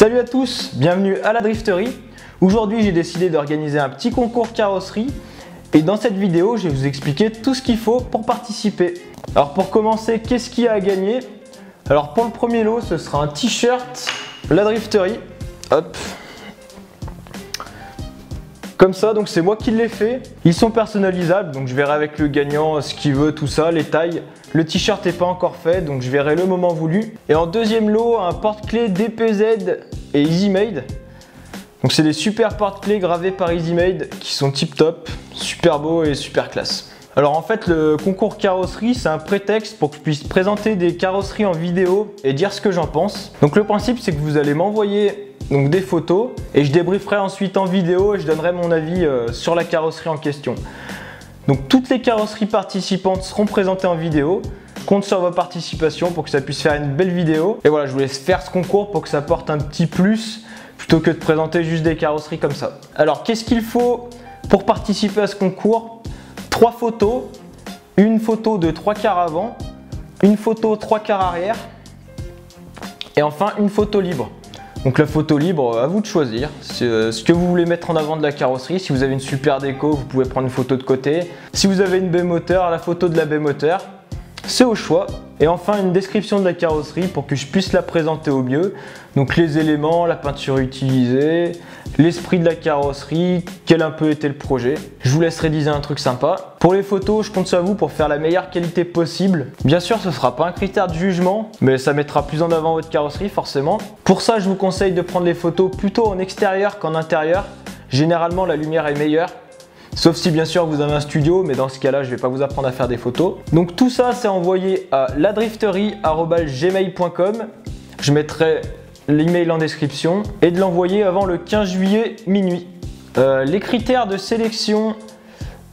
Salut à tous, bienvenue à la Drifterie. Aujourd'hui j'ai décidé d'organiser un petit concours carrosserie et dans cette vidéo je vais vous expliquer tout ce qu'il faut pour participer. Alors pour commencer, qu'est-ce qu'il y a à gagner? Alors pour le premier lot, ce sera un t-shirt la Drifterie. Hop. Comme ça, donc c'est moi qui l'ai fait. Ils sont personnalisables, donc je verrai avec le gagnant ce qu'il veut, tout ça, les tailles. Le t-shirt n'est pas encore fait, donc je verrai le moment voulu. Et en deuxième lot, un porte-clés DPZ et EasyMade. Donc c'est des super porte-clés gravés par EasyMade qui sont tip top, super beaux et super classe. Alors en fait, le concours carrosserie, c'est un prétexte pour que je puisse présenter des carrosseries en vidéo et dire ce que j'en pense. Donc le principe, c'est que vous allez m'envoyer donc des photos et je débrieferai ensuite en vidéo et je donnerai mon avis sur la carrosserie en question. Donc toutes les carrosseries participantes seront présentées en vidéo. Je compte sur votre participation pour que ça puisse faire une belle vidéo. Et voilà, je vous laisse faire ce concours pour que ça porte un petit plus plutôt que de présenter juste des carrosseries comme ça. Alors qu'est-ce qu'il faut pour participer à ce concours? 3 photos, une photo de 3 quarts avant, une photo 3 quarts arrière et enfin une photo libre. Donc la photo libre, à vous de choisir ce que vous voulez mettre en avant de la carrosserie. Si vous avez une super déco, vous pouvez prendre une photo de côté. Si vous avez une baie moteur, la photo de la baie moteur, c'est au choix. Et enfin une description de la carrosserie pour que je puisse la présenter au mieux. Donc les éléments, la peinture utilisée, l'esprit de la carrosserie, quel un peu était le projet. Je vous laisse rédiger un truc sympa. Pour les photos, je compte sur vous pour faire la meilleure qualité possible. Bien sûr, ce ne sera pas un critère de jugement, mais ça mettra plus en avant votre carrosserie forcément. Pour ça, je vous conseille de prendre les photos plutôt en extérieur qu'en intérieur. Généralement, la lumière est meilleure. Sauf si bien sûr vous avez un studio, mais dans ce cas-là, je ne vais pas vous apprendre à faire des photos. Donc tout ça, c'est envoyé à ladrifterie@gmail.com. Je mettrai l'email en description et de l'envoyer avant le 15 juillet minuit. Les critères de sélection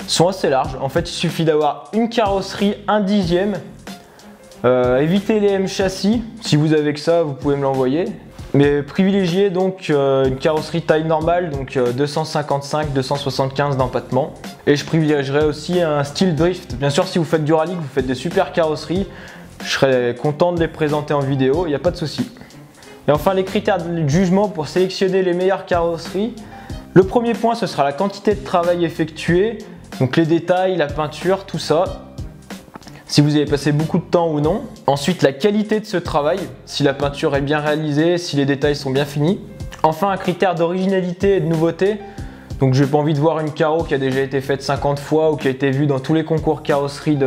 sont assez larges. En fait, il suffit d'avoir une carrosserie 1/10. Évitez les M châssis. Si vous avez que ça, vous pouvez me l'envoyer. Mais privilégiez donc une carrosserie taille normale, donc 255-275 d'empattement. Et je privilégierai aussi un style drift. Bien sûr, si vous faites du rallye, que vous faites des super carrosseries, je serai content de les présenter en vidéo, il n'y a pas de souci. Et enfin, les critères de jugement pour sélectionner les meilleures carrosseries. Le premier point, ce sera la quantité de travail effectué, donc les détails, la peinture, tout ça. Si vous y avez passé beaucoup de temps ou non. Ensuite, la qualité de ce travail, si la peinture est bien réalisée, si les détails sont bien finis. Enfin, un critère d'originalité et de nouveauté. Donc, je n'ai pas envie de voir une carreau qui a déjà été faite 50 fois ou qui a été vue dans tous les concours carrosserie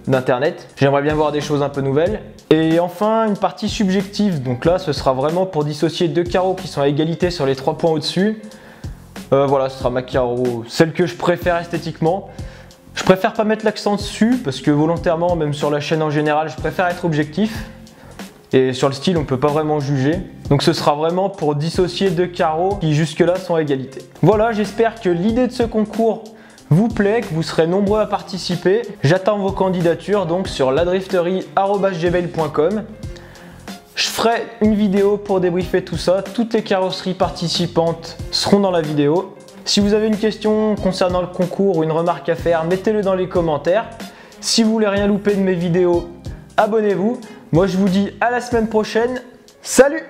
d'internet. J'aimerais bien voir des choses un peu nouvelles. Et enfin, une partie subjective. Donc là, ce sera vraiment pour dissocier 2 carreaux qui sont à égalité sur les 3 points au-dessus. Voilà, ce sera ma carreau, celle que je préfère esthétiquement. Je préfère pas mettre l'accent dessus parce que volontairement, même sur la chaîne en général, je préfère être objectif. Et sur le style, on peut pas vraiment juger. Donc ce sera vraiment pour dissocier 2 carreaux qui jusque-là sont à égalité. Voilà, j'espère que l'idée de ce concours vous plaît, que vous serez nombreux à participer. J'attends vos candidatures donc sur ladrifterie@gmail.com. Je ferai une vidéo pour débriefer tout ça. Toutes les carrosseries participantes seront dans la vidéo. Si vous avez une question concernant le concours ou une remarque à faire, mettez-le dans les commentaires. Si vous voulez rien louper de mes vidéos, abonnez-vous. Moi, je vous dis à la semaine prochaine. Salut!